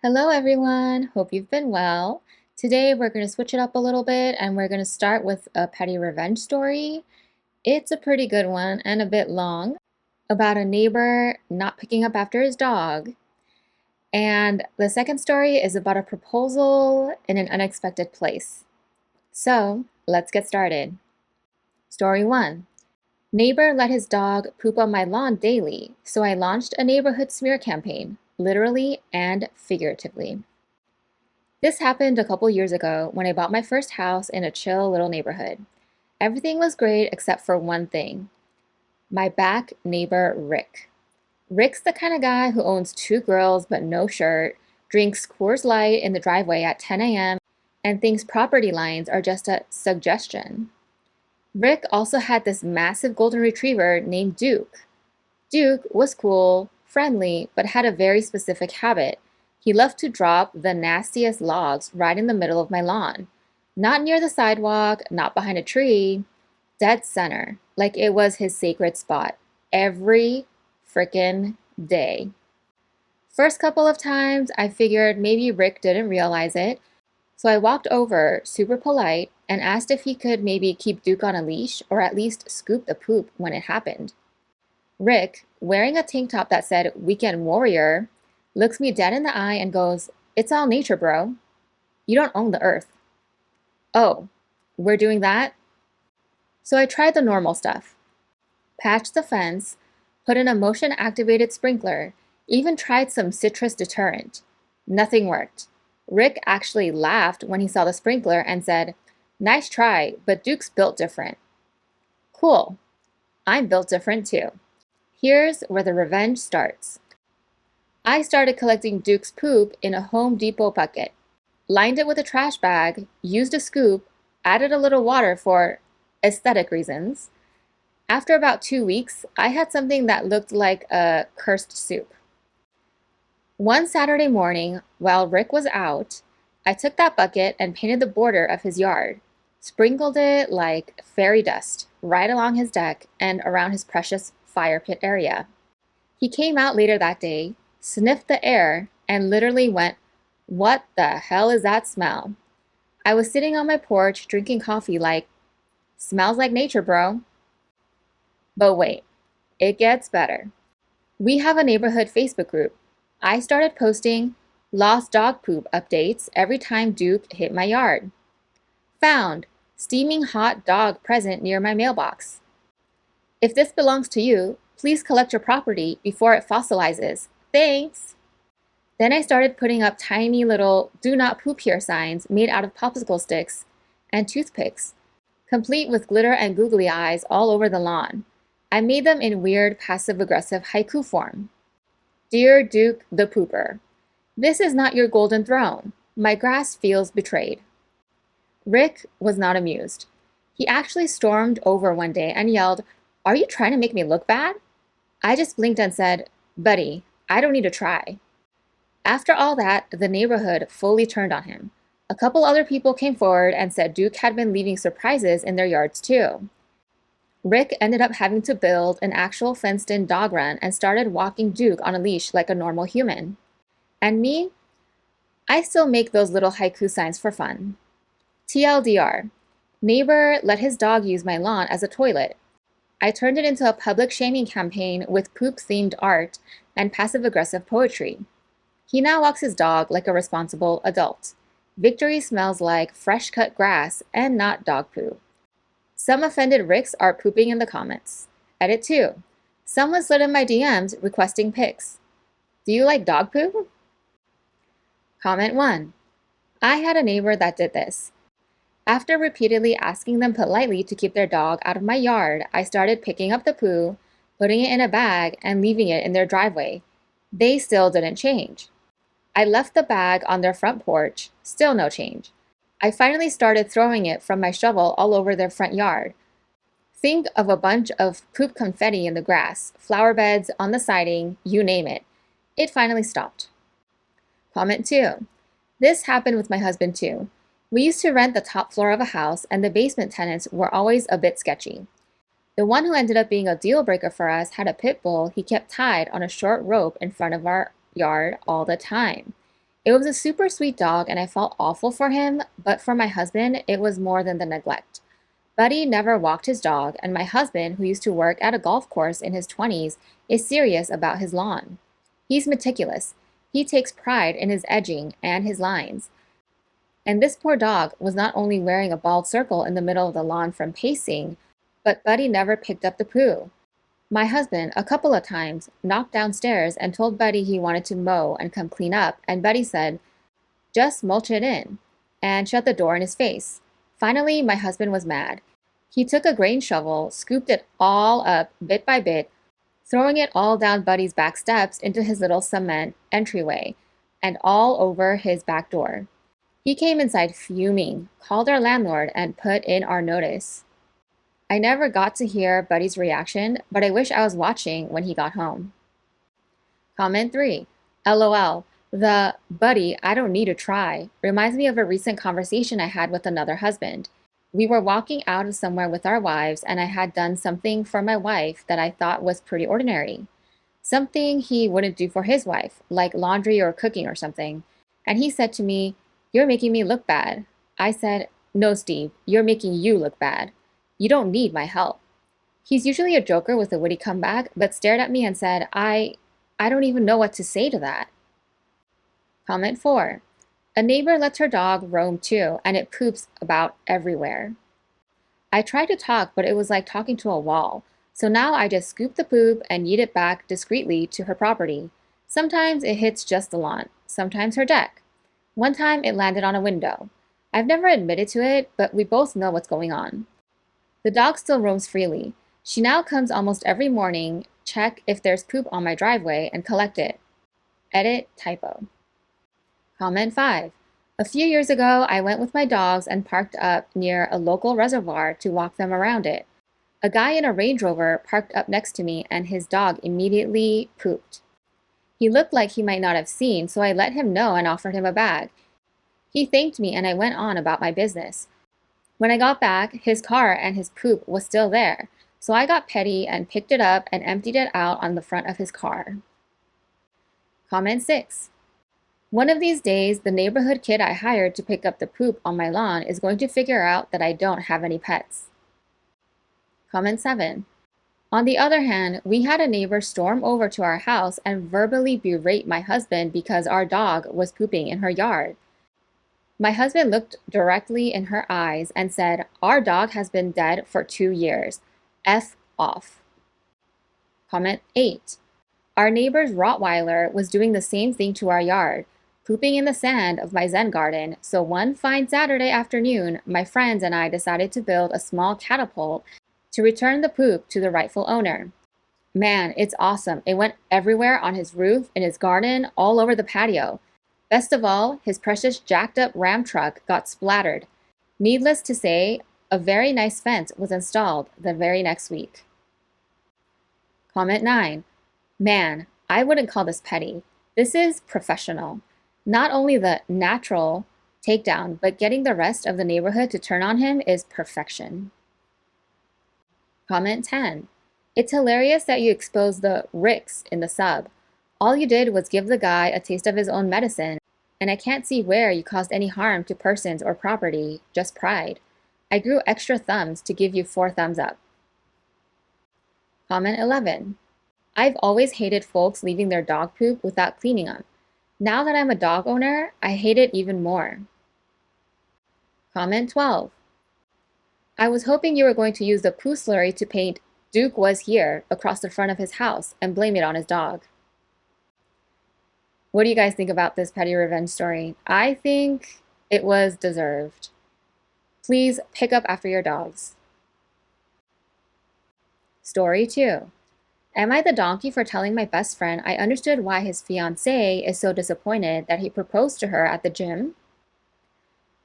Hello everyone, hope you've been well. Today we're going to switch it up a little bit and we're going to start with a petty revenge story. It's a pretty good one and a bit long about a neighbor not picking up after his dog. And the second story is about a proposal in an unexpected place. So let's get started. Story 1. Neighbor let his dog poop on my lawn daily, so I launched a neighborhood smear campaign, literally and figuratively. This happened a couple years ago when I bought my first house in a chill little neighborhood. Everything was great except for one thing. My back neighbor, Rick. Rick's the kind of guy who owns two grills but no shirt, drinks Coors Light in the driveway at 10 a.m., and thinks property lines are just a suggestion. Rick also had this massive golden retriever named Duke. Duke was cool, friendly, but had a very specific habit. He loved to drop the nastiest logs right in the middle of my lawn. Not near the sidewalk, not behind a tree, dead center, like it was his sacred spot. Every frickin' day. First couple of times, I figured maybe Rick didn't realize it, so I walked over, super polite, and asked if he could maybe keep Duke on a leash or at least scoop the poop when it happened. Rick, wearing a tank top that said Weekend Warrior, looks me dead in the eye and goes, "It's all nature, bro. You don't own the earth." Oh, we're doing that? So I tried the normal stuff. Patched the fence, put in a motion activated sprinkler, even tried some citrus deterrent. Nothing worked. Rick actually laughed when he saw the sprinkler and said, "Nice try, but Duke's built different." Cool. I'm built different too. Here's where the revenge starts. I started collecting Duke's poop in a Home Depot bucket, lined it with a trash bag, used a scoop, added a little water for aesthetic reasons. After about 2 weeks, I had something that looked like a cursed soup. One Saturday morning, while Rick was out, I took that bucket and painted the border of his yard, sprinkled it like fairy dust right along his deck and around his precious fire pit area. He came out later that day, sniffed the air, and literally went, "What the hell is that smell?" I was sitting on my porch drinking coffee like, "Smells like nature, bro." But wait, it gets better. We have a neighborhood Facebook group. I started posting lost dog poop updates every time Duke hit my yard. Found steaming hot dog present near my mailbox. If this belongs to you, please collect your property before it fossilizes. Thanks. Then I started putting up tiny little "do not poop here" signs made out of popsicle sticks and toothpicks, complete with glitter and googly eyes all over the lawn. I made them in weird passive-aggressive haiku form. Dear Duke the Pooper, this is not your golden throne. My grass feels betrayed. Rick was not amused. He actually stormed over one day and yelled, "Are you trying to make me look bad?" I just blinked and said, "Buddy, I don't need to try." After all that, the neighborhood fully turned on him. A couple other people came forward and said Duke had been leaving surprises in their yards too. Rick ended up having to build an actual fenced-in dog run and started walking Duke on a leash like a normal human. And me? I still make those little haiku signs for fun. TLDR, neighbor let his dog use my lawn as a toilet. I turned it into a public shaming campaign with poop-themed art and passive-aggressive poetry. He now walks his dog like a responsible adult. Victory smells like fresh-cut grass and not dog poo. Some offended Ricks are pooping in the comments. Edit 2. Someone slid in my DMs requesting pics. Do you like dog poo? Comment 1. I had a neighbor that did this. After repeatedly asking them politely to keep their dog out of my yard, I started picking up the poo, putting it in a bag, and leaving it in their driveway. They still didn't change. I left the bag on their front porch, still no change. I finally started throwing it from my shovel all over their front yard. Think of a bunch of poop confetti in the grass, flower beds, on the siding, you name it. It finally stopped. Comment 2. This happened with my husband too. We used to rent the top floor of a house, and the basement tenants were always a bit sketchy. The one who ended up being a deal breaker for us had a pit bull he kept tied on a short rope in front of our yard all the time. It was a super sweet dog and I felt awful for him, but for my husband, it was more than the neglect. Buddy never walked his dog, and my husband, who used to work at a golf course in his 20s, is serious about his lawn. He's meticulous. He takes pride in his edging and his lines. And this poor dog was not only wearing a bald circle in the middle of the lawn from pacing, but Buddy never picked up the poo. My husband, a couple of times, knocked downstairs and told Buddy he wanted to mow and come clean up, and Buddy said, "Just mulch it in," and shut the door in his face. Finally, my husband was mad. He took a grain shovel, scooped it all up bit by bit, throwing it all down Buddy's back steps into his little cement entryway, and all over his back door. He came inside fuming, called our landlord, and put in our notice. I never got to hear Buddy's reaction, but I wish I was watching when he got home. Comment 3. LOL. The "Buddy, I don't need to try" reminds me of a recent conversation I had with another husband. We were walking out of somewhere with our wives, and I had done something for my wife that I thought was pretty ordinary. Something he wouldn't do for his wife, like laundry or cooking or something. And he said to me, "You're making me look bad." I said, "No, Steve, you're making you look bad. You don't need my help." He's usually a joker with a witty comeback, but stared at me and said, I don't even know what to say to that. Comment 4. A neighbor lets her dog roam too, and it poops about everywhere. I tried to talk, but it was like talking to a wall. So now I just scoop the poop and yeet it back discreetly to her property. Sometimes it hits just the lawn, sometimes her deck. One time it landed on a window. I've never admitted to it, but we both know what's going on. The dog still roams freely. She now comes almost every morning, check if there's poop on my driveway, and collect it. Edit typo. Comment 5. A few years ago, I went with my dogs and parked up near a local reservoir to walk them around it. A guy in a Range Rover parked up next to me, and his dog immediately pooped. He looked like he might not have seen, so I let him know and offered him a bag. He thanked me, and I went on about my business. When I got back, his car and his poop was still there, so I got petty and picked it up and emptied it out on the front of his car. Comment 6. One of these days, the neighborhood kid I hired to pick up the poop on my lawn is going to figure out that I don't have any pets. Comment 7. On the other hand, we had a neighbor storm over to our house and verbally berate my husband because our dog was pooping in her yard. My husband looked directly in her eyes and said, "Our dog has been dead for 2 years. F off." Comment 8. Our neighbor's Rottweiler was doing the same thing to our yard, pooping in the sand of my Zen garden, so one fine Saturday afternoon, my friends and I decided to build a small catapult to return the poop to the rightful owner. Man, it's awesome. It went everywhere on his roof, in his garden, all over the patio. Best of all, his precious jacked up Ram truck got splattered. Needless to say, a very nice fence was installed the very next week. Comment 9. Man, I wouldn't call this petty. This is professional. Not only the natural takedown, but getting the rest of the neighborhood to turn on him is perfection. Comment 10. It's hilarious that you exposed the Ricks in the sub. All you did was give the guy a taste of his own medicine, and I can't see where you caused any harm to persons or property, just pride. I grew extra thumbs to give you 4 thumbs up. Comment 11. I've always hated folks leaving their dog poop without cleaning them. Now that I'm a dog owner, I hate it even more. Comment 12. I was hoping you were going to use the poo slurry to paint "Duke was here" across the front of his house and blame it on his dog. What do you guys think about this petty revenge story? I think it was deserved. Please pick up after your dogs. Story 2. Am I the donkey for telling my best friend I understood why his fiancée is so disappointed that he proposed to her at the gym?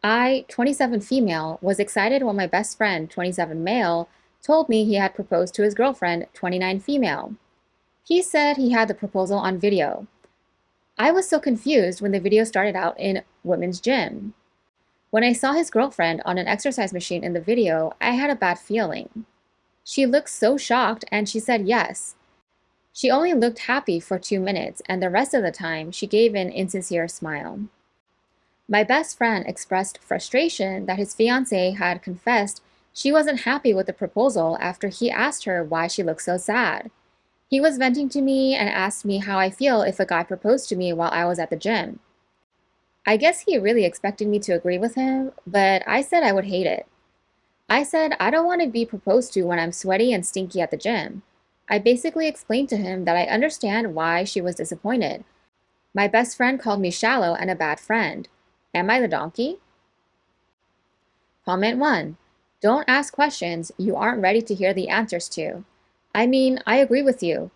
I, 27 female, was excited when my best friend, 27 male, told me he had proposed to his girlfriend, 29 female. He said he had the proposal on video. I was so confused when the video started out in women's gym. When I saw his girlfriend on an exercise machine in the video, I had a bad feeling. She looked so shocked and she said yes. She only looked happy for 2 minutes, and the rest of the time she gave an insincere smile. My best friend expressed frustration that his fiancée had confessed she wasn't happy with the proposal after he asked her why she looked so sad. He was venting to me and asked me how I feel if a guy proposed to me while I was at the gym. I guess he really expected me to agree with him, but I said I would hate it. I said I don't want to be proposed to when I'm sweaty and stinky at the gym. I basically explained to him that I understand why she was disappointed. My best friend called me shallow and a bad friend. Am I the donkey? Comment 1. Don't ask questions you aren't ready to hear the answers to. I mean, I agree with you.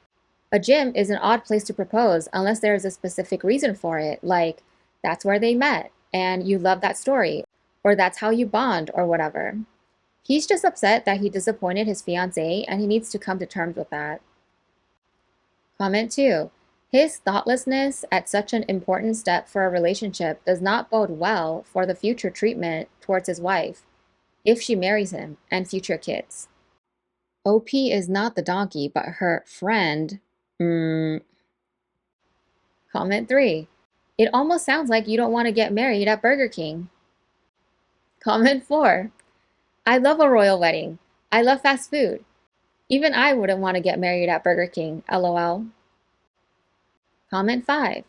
A gym is an odd place to propose unless there is a specific reason for it, like that's where they met and you love that story, or that's how you bond, or whatever. He's just upset that he disappointed his fiancée and he needs to come to terms with that. Comment 2. His thoughtlessness at such an important step for a relationship does not bode well for the future treatment towards his wife, if she marries him, and future kids. OP is not the donkey, but her friend. Comment 3. It almost sounds like you don't want to get married at Burger King. Comment 4. I love a royal wedding. I love fast food. Even I wouldn't want to get married at Burger King, lol. Comment 5.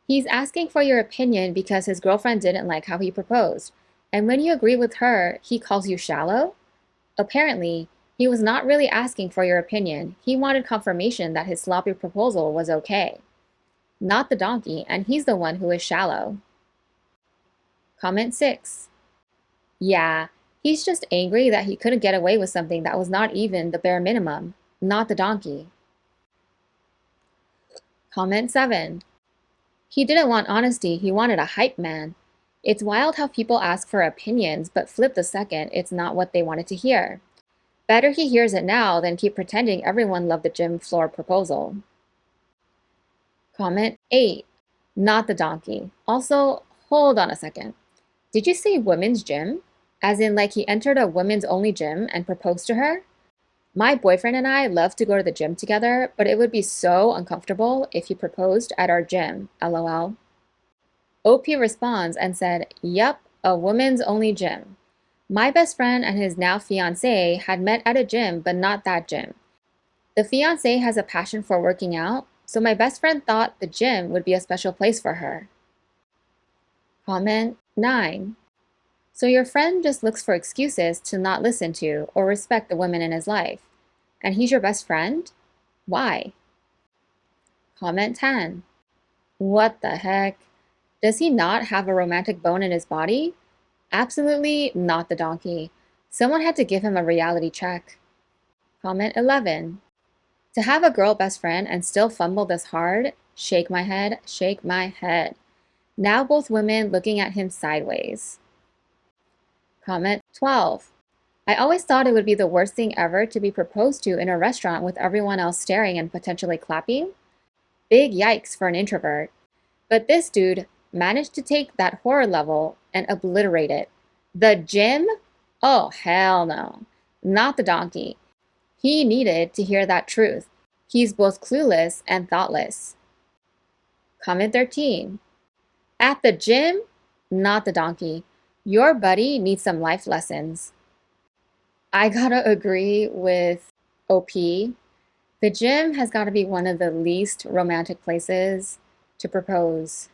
He's asking for your opinion because his girlfriend didn't like how he proposed. And when you agree with her, he calls you shallow? Apparently, he was not really asking for your opinion. He wanted confirmation that his sloppy proposal was okay. Not the donkey, and he's the one who is shallow. Comment 6. Yeah, he's just angry that he couldn't get away with something that was not even the bare minimum. Not the donkey. Comment 7. He didn't want honesty, he wanted a hype man. It's wild how people ask for opinions, but flip the second it's not what they wanted to hear. Better he hears it now than keep pretending everyone loved the gym floor proposal. Comment 8. Not the donkey. Also, hold on a second. Did you say women's gym? As in, like he entered a women's only gym and proposed to her? My boyfriend and I love to go to the gym together, but it would be so uncomfortable if he proposed at our gym, lol. OP responds and said, Yup, a women's only gym. My best friend and his now fiancé had met at a gym, but not that gym. The fiancé has a passion for working out, so my best friend thought the gym would be a special place for her. Comment 9. So your friend just looks for excuses to not listen to or respect the women in his life. And he's your best friend? Why? Comment 10. What the heck? Does he not have a romantic bone in his body? Absolutely not the donkey. Someone had to give him a reality check. Comment 11. To have a girl best friend and still fumble this hard? Shake my head, shake my head. Now both women looking at him sideways. Comment 12. I always thought it would be the worst thing ever to be proposed to in a restaurant with everyone else staring and potentially clapping. Big yikes for an introvert. But this dude managed to take that horror level and obliterate it. The gym? Oh, hell no. Not the donkey. He needed to hear that truth. He's both clueless and thoughtless. Comment 13. At the gym? Not the donkey. Your buddy needs some life lessons. I gotta agree with OP. The gym has gotta be one of the least romantic places to propose.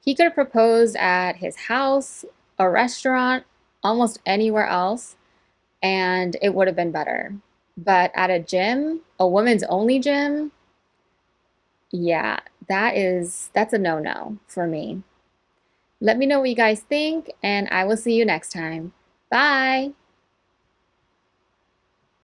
He could have proposed at his house, a restaurant, almost anywhere else, and it would have been better. But at a gym, a women's only gym, yeah, that's a no-no for me. Let me know what you guys think, and I will see you next time. Bye!